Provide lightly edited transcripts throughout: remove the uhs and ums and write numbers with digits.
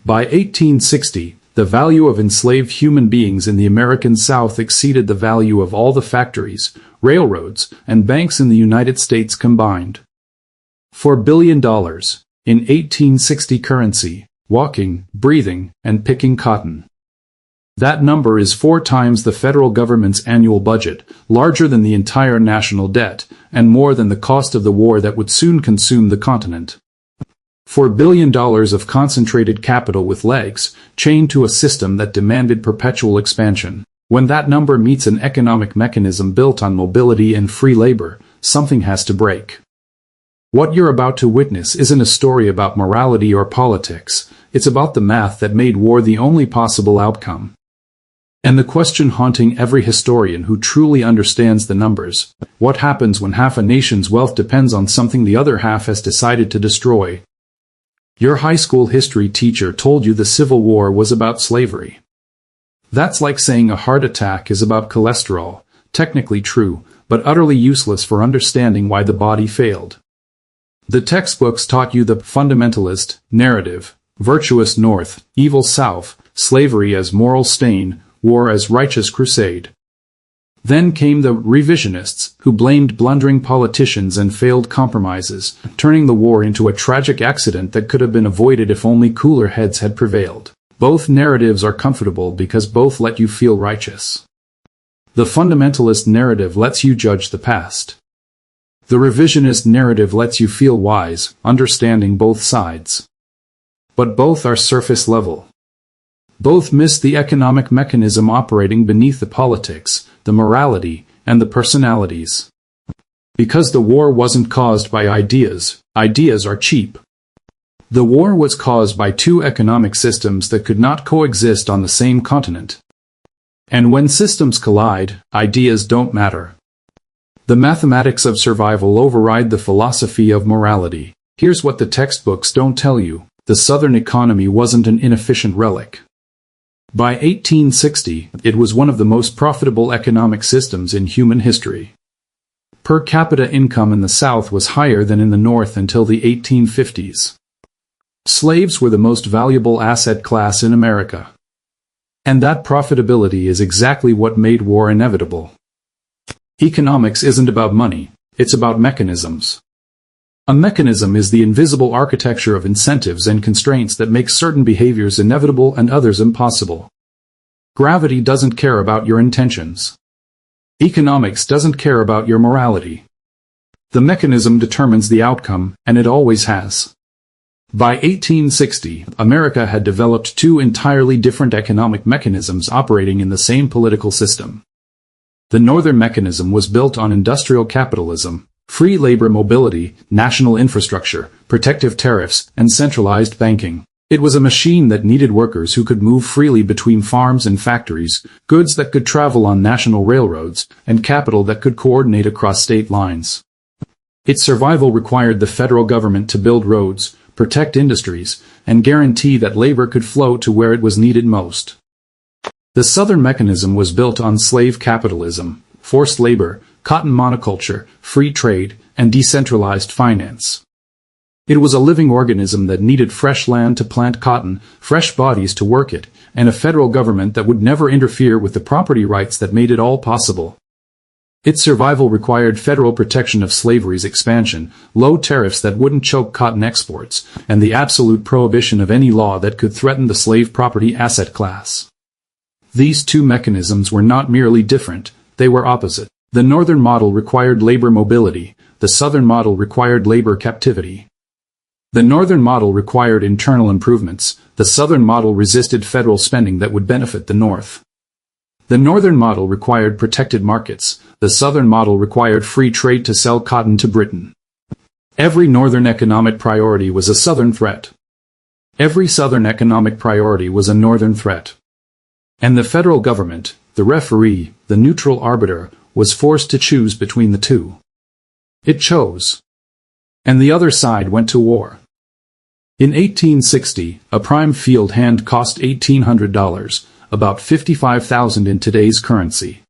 By 1860, the value of enslaved human beings in the American South exceeded the value of all the factories, railroads, and banks in the United States combined. $4 billion in 1860 currency, walking, breathing, and picking cotton. That number is 4 times the federal government's annual budget, larger than the entire national debt, and more than the cost of the war that would soon consume the continent. $4 billion of concentrated capital with legs, chained to a system that demanded perpetual expansion. When that number meets an economic mechanism built on mobility and free labor, something has to break. What you're about to witness isn't a story about morality or politics, it's about the math that made war the only possible outcome. And the question haunting every historian who truly understands the numbers: what happens when half a nation's wealth depends on something the other half has decided to destroy? Your high school history teacher told you the Civil War was about slavery. That's like saying a heart attack is about cholesterol, technically true, but utterly useless for understanding why the body failed. The textbooks taught you the fundamentalist narrative: virtuous North, evil South, slavery as moral stain, war as righteous crusade. Then came the revisionists, who blamed blundering politicians and failed compromises, turning the war into a tragic accident that could have been avoided if only cooler heads had prevailed. Both narratives are comfortable because both let you feel righteous. The fundamentalist narrative lets you judge the past. The revisionist narrative lets you feel wise, understanding both sides. But both are surface level. Both miss the economic mechanism operating beneath the politics, the morality, and the personalities. Because the war wasn't caused by ideas, ideas are cheap. The war was caused by 2 economic systems that could not coexist on the same continent. And when systems collide, ideas don't matter. The mathematics of survival override the philosophy of morality. Here's what the textbooks don't tell you: the Southern economy wasn't an inefficient relic. By 1860, it was one of the most profitable economic systems in human history. Per capita income in the South was higher than in the North until the 1850s. Slaves were the most valuable asset class in America. And that profitability is exactly what made war inevitable. Economics isn't about money, it's about mechanisms. A mechanism is the invisible architecture of incentives and constraints that make certain behaviors inevitable and others impossible. Gravity doesn't care about your intentions. Economics doesn't care about your morality. The mechanism determines the outcome, and it always has. By 1860, America had developed 2 entirely different economic mechanisms operating in the same political system. The northern mechanism was built on industrial capitalism, free labor mobility, national infrastructure, protective tariffs, and centralized banking. It was a machine that needed workers who could move freely between farms and factories, goods that could travel on national railroads, and capital that could coordinate across state lines. Its survival required the federal government to build roads, protect industries, and guarantee that labor could flow to where it was needed most. The Southern mechanism was built on slave capitalism, forced labor, cotton monoculture, free trade, and decentralized finance. It was a living organism that needed fresh land to plant cotton, fresh bodies to work it, and a federal government that would never interfere with the property rights that made it all possible. Its survival required federal protection of slavery's expansion, low tariffs that wouldn't choke cotton exports, and the absolute prohibition of any law that could threaten the slave property asset class. These 2 mechanisms were not merely different, they were opposite. The northern model required labor mobility, the southern model required labor captivity. The northern model required internal improvements, the southern model resisted federal spending that would benefit the North. The northern model required protected markets, the southern model required free trade to sell cotton to Britain. Every northern economic priority was a southern threat. Every southern economic priority was a northern threat. And the federal government, the referee, the neutral arbiter, was forced to choose between the 2. It chose. And the other side went to war. In 1860, a prime field hand cost $1,800, about $55,000 in today's currency.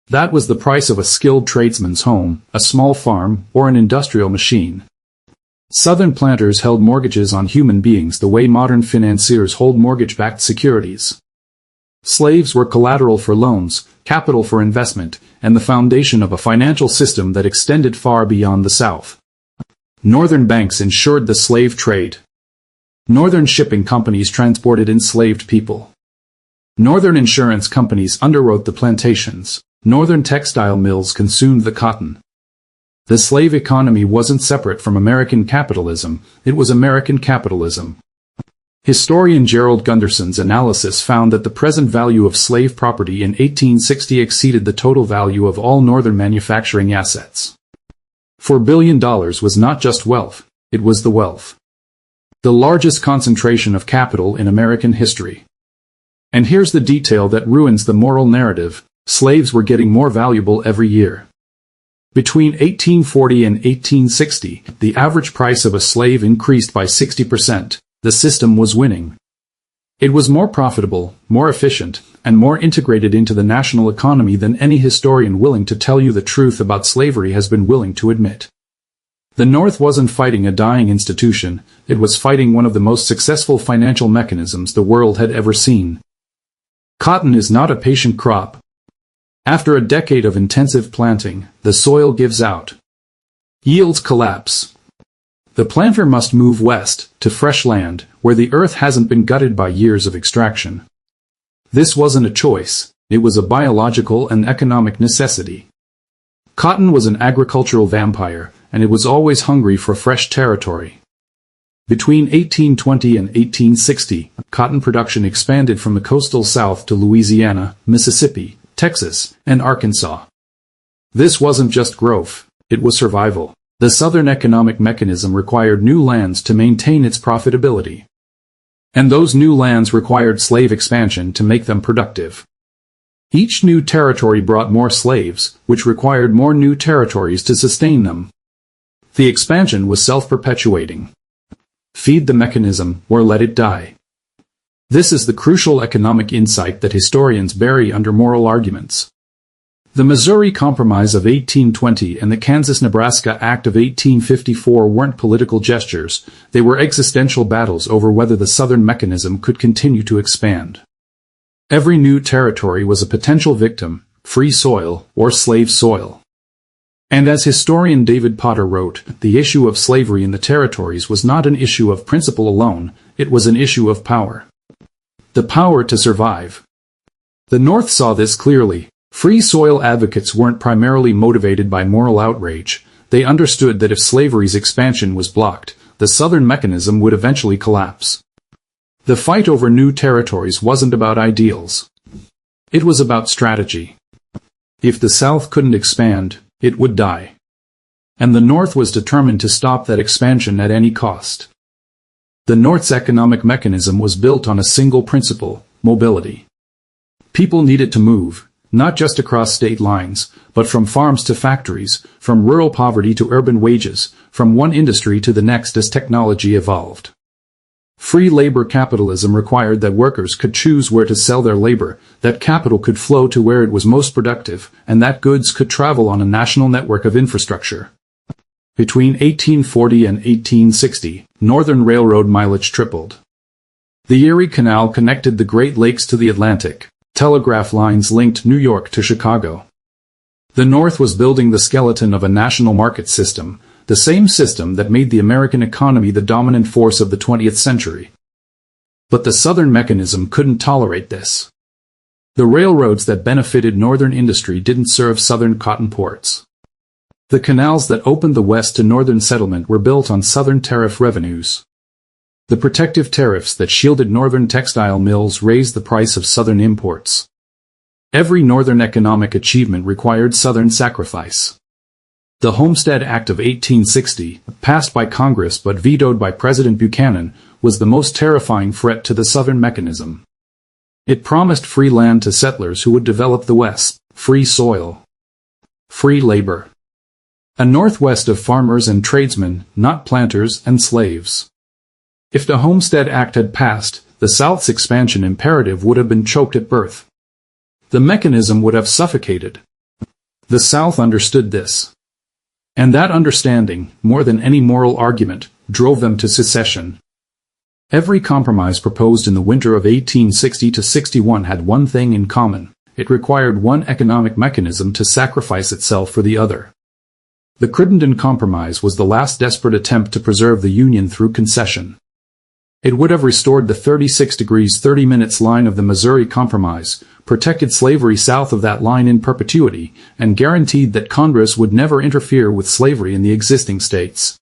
That was the price of a skilled tradesman's home, a small farm, or an industrial machine. Southern planters held mortgages on human beings the way modern financiers hold mortgage-backed securities. Slaves were collateral for loans, capital for investment, and the foundation of a financial system that extended far beyond the South. Northern banks ensured the slave trade. Northern shipping companies transported enslaved people. Northern insurance companies underwrote the plantations. Northern textile mills consumed the cotton. The slave economy wasn't separate from American capitalism, it was American capitalism. Historian Gerald Gunderson's analysis found that the present value of slave property in 1860 exceeded the total value of all Northern manufacturing assets. $4 billion was not just wealth, it was the wealth. The largest concentration of capital in American history. And here's the detail that ruins the moral narrative: slaves were getting more valuable every year. Between 1840 and 1860, the average price of a slave increased by 60%. The system was winning. It was more profitable, more efficient, and more integrated into the national economy than any historian willing to tell you the truth about slavery has been willing to admit. The North wasn't fighting a dying institution, it was fighting one of the most successful financial mechanisms the world had ever seen. Cotton is not a patient crop. After a decade of intensive planting, the soil gives out. Yields collapse. The planter must move west, to fresh land, where the earth hasn't been gutted by years of extraction. This wasn't a choice, it was a biological and economic necessity. Cotton was an agricultural vampire, and it was always hungry for fresh territory. Between 1820 and 1860, cotton production expanded from the coastal South to Louisiana, Mississippi, Texas, and Arkansas. This wasn't just growth, it was survival. The Southern economic mechanism required new lands to maintain its profitability. And those new lands required slave expansion to make them productive. Each new territory brought more slaves, which required more new territories to sustain them. The expansion was self-perpetuating. Feed the mechanism, or let it die. This is the crucial economic insight that historians bury under moral arguments. The Missouri Compromise of 1820 and the Kansas-Nebraska Act of 1854 weren't political gestures, they were existential battles over whether the Southern mechanism could continue to expand. Every new territory was a potential victim, free soil or slave soil. And as historian David Potter wrote, the issue of slavery in the territories was not an issue of principle alone, it was an issue of power. The power to survive. The North saw this clearly. Free soil advocates weren't primarily motivated by moral outrage. They understood that if slavery's expansion was blocked, the Southern mechanism would eventually collapse. The fight over new territories wasn't about ideals. It was about strategy. If the South couldn't expand, it would die. And the North was determined to stop that expansion at any cost. The North's economic mechanism was built on a single principle: mobility. People needed to move, not just across state lines, but from farms to factories, from rural poverty to urban wages, from one industry to the next as technology evolved. Free labor capitalism required that workers could choose where to sell their labor, that capital could flow to where it was most productive, and that goods could travel on a national network of infrastructure. Between 1840 and 1860, Northern Railroad mileage tripled. The Erie Canal connected the Great Lakes to the Atlantic. Telegraph lines linked New York to Chicago. The North was building the skeleton of a national market system, the same system that made the American economy the dominant force of the 20th century. But the Southern mechanism couldn't tolerate this. The railroads that benefited Northern industry didn't serve Southern cotton ports. The canals that opened the West to Northern settlement were built on Southern tariff revenues. The protective tariffs that shielded Northern textile mills raised the price of Southern imports. Every Northern economic achievement required Southern sacrifice. The Homestead Act of 1860, passed by Congress but vetoed by President Buchanan, was the most terrifying threat to the Southern mechanism. It promised free land to settlers who would develop the West, free soil, free labor. A Northwest of farmers and tradesmen, not planters and slaves. If the Homestead Act had passed, the South's expansion imperative would have been choked at birth. The mechanism would have suffocated. The South understood this. And that understanding, more than any moral argument, drove them to secession. Every compromise proposed in the winter of 1860–61 had one thing in common: it required one economic mechanism to sacrifice itself for the other. The Crittenden Compromise was the last desperate attempt to preserve the Union through concession. It would have restored the 36°30' line of the Missouri Compromise, protected slavery south of that line in perpetuity, and guaranteed that Congress would never interfere with slavery in the existing states.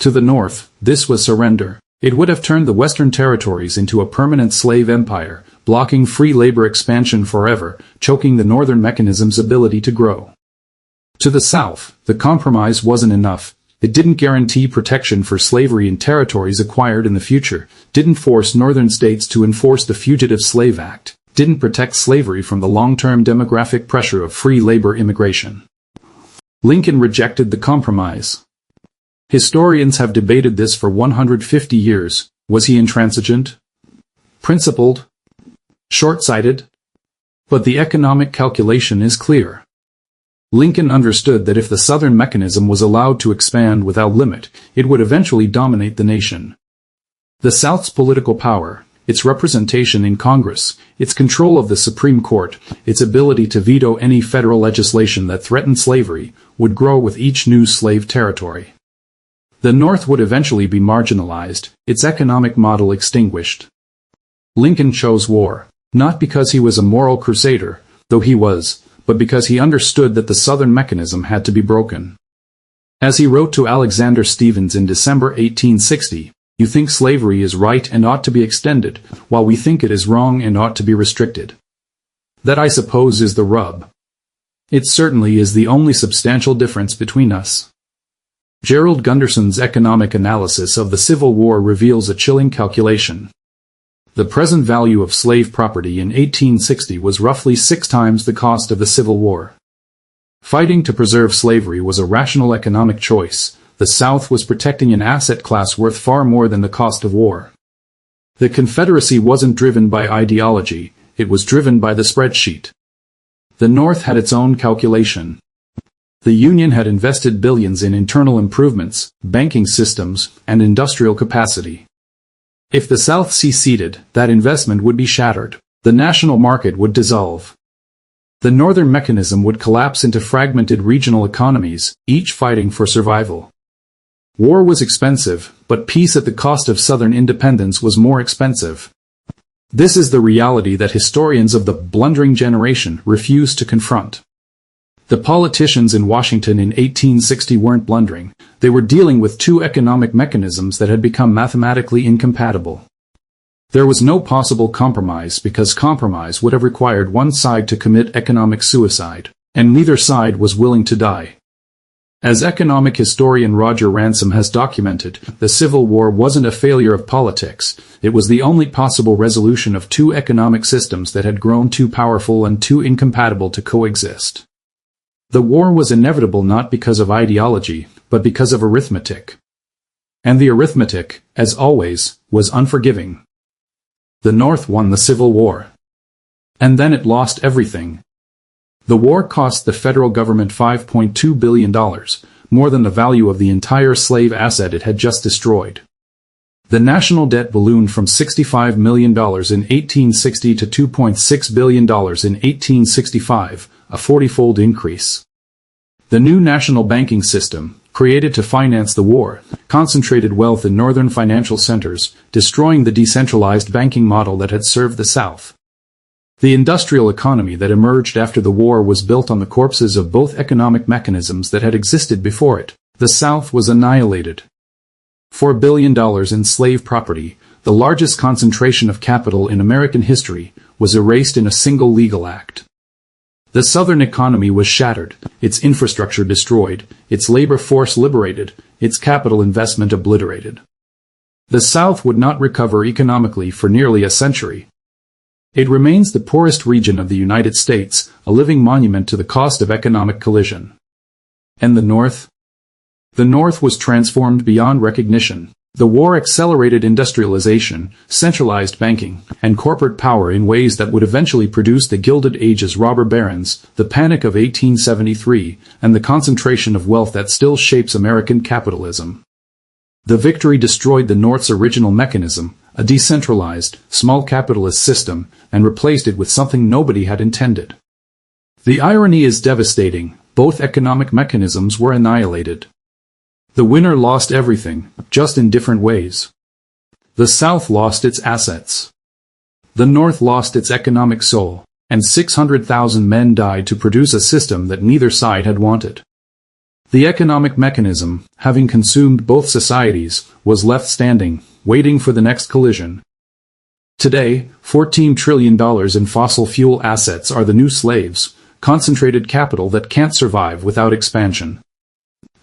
To the North, this was surrender. It would have turned the Western territories into a permanent slave empire, blocking free labor expansion forever, choking the Northern mechanism's ability to grow. To the South, the compromise wasn't enough. It didn't guarantee protection for slavery in territories acquired in the future, didn't force Northern states to enforce the Fugitive Slave Act, didn't protect slavery from the long-term demographic pressure of free labor immigration. Lincoln rejected the compromise. Historians have debated this for 150 years. Was he intransigent? Principled? Short-sighted? But the economic calculation is clear. Lincoln understood that if the Southern mechanism was allowed to expand without limit, it would eventually dominate the nation. The South's political power, its representation in Congress, its control of the Supreme Court, its ability to veto any federal legislation that threatened slavery, would grow with each new slave territory. The North would eventually be marginalized, its economic model extinguished. Lincoln chose war, not because he was a moral crusader, though he was, but because he understood that the Southern mechanism had to be broken. As he wrote to Alexander Stephens in December 1860, "You think slavery is right and ought to be extended, while we think it is wrong and ought to be restricted. That, I suppose, is the rub. It certainly is the only substantial difference between us." Gerald Gunderson's economic analysis of the Civil War reveals a chilling calculation. The present value of slave property in 1860 was roughly 6 times the cost of the Civil War. Fighting to preserve slavery was a rational economic choice. The South was protecting an asset class worth far more than the cost of war. The Confederacy wasn't driven by ideology, it was driven by the spreadsheet. The North had its own calculation. The Union had invested billions in internal improvements, banking systems, and industrial capacity. If the South seceded, that investment would be shattered. The national market would dissolve. The Northern mechanism would collapse into fragmented regional economies, each fighting for survival. War was expensive, but peace at the cost of Southern independence was more expensive. This is the reality that historians of the blundering generation refuse to confront. The politicians in Washington in 1860 weren't blundering. They were dealing with 2 economic mechanisms that had become mathematically incompatible. There was no possible compromise because compromise would have required one side to commit economic suicide, and neither side was willing to die. As economic historian Roger Ransom has documented, the Civil War wasn't a failure of politics, it was the only possible resolution of 2 economic systems that had grown too powerful and too incompatible to coexist. The war was inevitable not because of ideology, but because of arithmetic. And the arithmetic, as always, was unforgiving. The North won the Civil War. And then it lost everything. The war cost the federal government $5.2 billion, more than the value of the entire slave asset it had just destroyed. The national debt ballooned from $65 million in 1860 to $2.6 billion in 1865, a 40-fold increase. The new national banking system, created to finance the war, concentrated wealth in northern financial centers, destroying the decentralized banking model that had served the South. The industrial economy that emerged after the war was built on the corpses of both economic mechanisms that had existed before it. The South was annihilated. $4 billion in slave property, the largest concentration of capital in American history, was erased in a single legal act. The Southern economy was shattered, its infrastructure destroyed, its labor force liberated, its capital investment obliterated. The South would not recover economically for nearly a century. It remains the poorest region of the United States, a living monument to the cost of economic collision. And the North? The North was transformed beyond recognition. The war accelerated industrialization, centralized banking, and corporate power in ways that would eventually produce the Gilded Age's robber barons, the Panic of 1873, and the concentration of wealth that still shapes American capitalism. The victory destroyed the North's original mechanism, a decentralized, small capitalist system, and replaced it with something nobody had intended. The irony is devastating. Both economic mechanisms were annihilated. The winner lost everything, just in different ways. The South lost its assets. The North lost its economic soul, and 600,000 men died to produce a system that neither side had wanted. The economic mechanism, having consumed both societies, was left standing, waiting for the next collision. Today, $14 trillion in fossil fuel assets are the new slaves, concentrated capital that can't survive without expansion.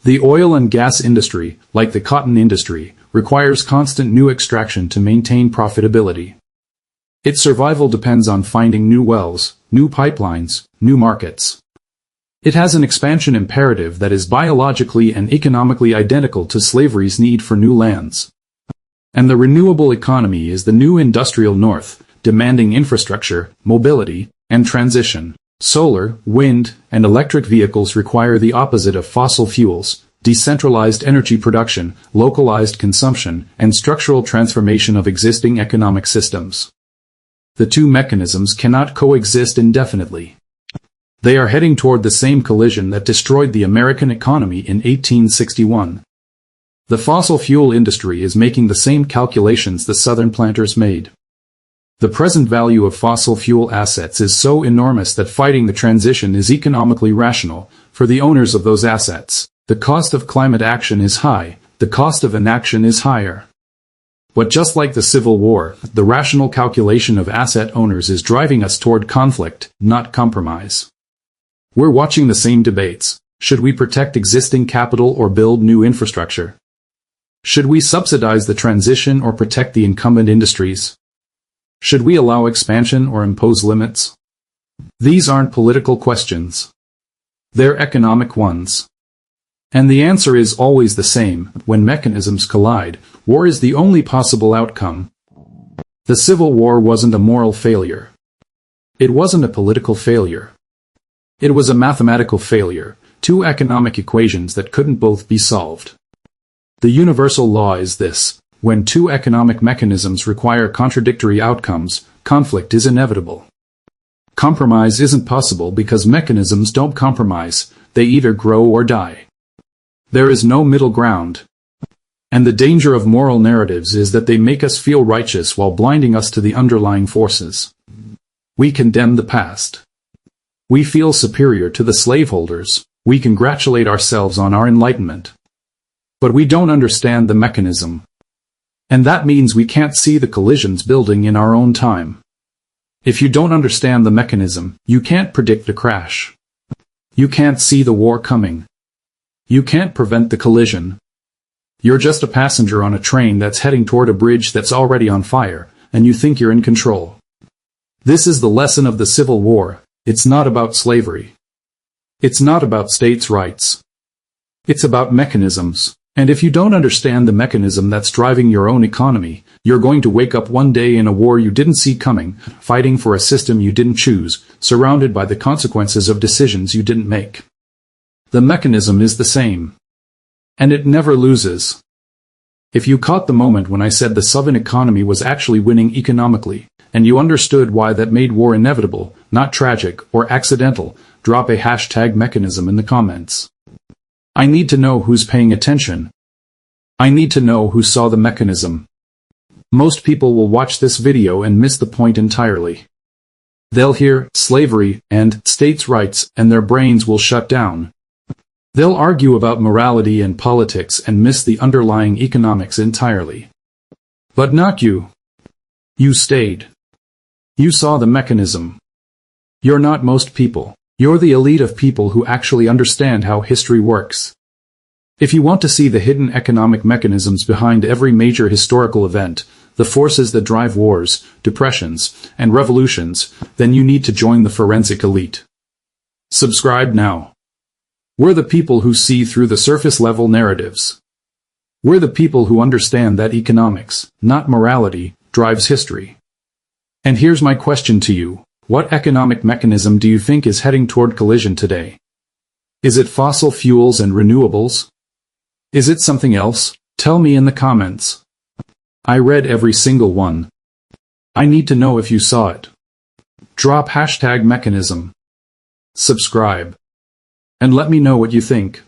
The oil and gas industry, like the cotton industry, requires constant new extraction to maintain profitability. Its survival depends on finding new wells, new pipelines, new markets. It has an expansion imperative that is biologically and economically identical to slavery's need for new lands. And the renewable economy is the new industrial North, demanding infrastructure, mobility, and transition. Solar, wind, and electric vehicles require the opposite of fossil fuels: decentralized energy production, localized consumption, and structural transformation of existing economic systems. The two mechanisms cannot coexist indefinitely. They are heading toward the same collision that destroyed the American economy in 1861. The fossil fuel industry is making the same calculations the Southern planters made. The present value of fossil fuel assets is so enormous that fighting the transition is economically rational. For the owners of those assets, the cost of climate action is high, the cost of inaction is higher. But just like the Civil War, the rational calculation of asset owners is driving us toward conflict, not compromise. We're watching the same debates. Should we protect existing capital or build new infrastructure? Should we subsidize the transition or protect the incumbent industries? Should we allow expansion or impose limits? These aren't political questions. They're economic ones. And the answer is always the same: when mechanisms collide, war is the only possible outcome. The Civil War wasn't a moral failure. It wasn't a political failure. It was a mathematical failure, two economic equations that couldn't both be solved. The universal law is this: when two economic mechanisms require contradictory outcomes, conflict is inevitable. Compromise isn't possible because mechanisms don't compromise, they either grow or die. There is no middle ground. And the danger of moral narratives is that they make us feel righteous while blinding us to the underlying forces. We condemn the past. We feel superior to the slaveholders. We congratulate ourselves on our enlightenment. But we don't understand the mechanism. And that means we can't see the collisions building in our own time. If you don't understand the mechanism, you can't predict the crash. You can't see the war coming. You can't prevent the collision. You're just a passenger on a train that's heading toward a bridge that's already on fire, and you think you're in control. This is the lesson of the Civil War. It's not about slavery. It's not about states' rights. It's about mechanisms. And if you don't understand the mechanism that's driving your own economy, you're going to wake up one day in a war you didn't see coming, fighting for a system you didn't choose, surrounded by the consequences of decisions you didn't make. The mechanism is the same. And it never loses. If you caught the moment when I said the Southern economy was actually winning economically, and you understood why that made war inevitable, not tragic or accidental, drop a hashtag mechanism in the comments. I need to know who's paying attention. I need to know who saw the mechanism. Most people will watch this video and miss the point entirely. They'll hear slavery and states' rights and their brains will shut down. They'll argue about morality and politics and miss the underlying economics entirely. But not you. You stayed. You saw the mechanism. You're not most people. You're the elite of people who actually understand how history works. If you want to see the hidden economic mechanisms behind every major historical event, the forces that drive wars, depressions, and revolutions, then you need to join the forensic elite. Subscribe now. We're the people who see through the surface-level narratives. We're the people who understand that economics, not morality, drives history. And here's my question to you. What economic mechanism do you think is heading toward collision today? Is it fossil fuels and renewables? Is it something else? Tell me in the comments. I read every single one. I need to know if you saw it. Drop #mechanism. Subscribe. And let me know what you think.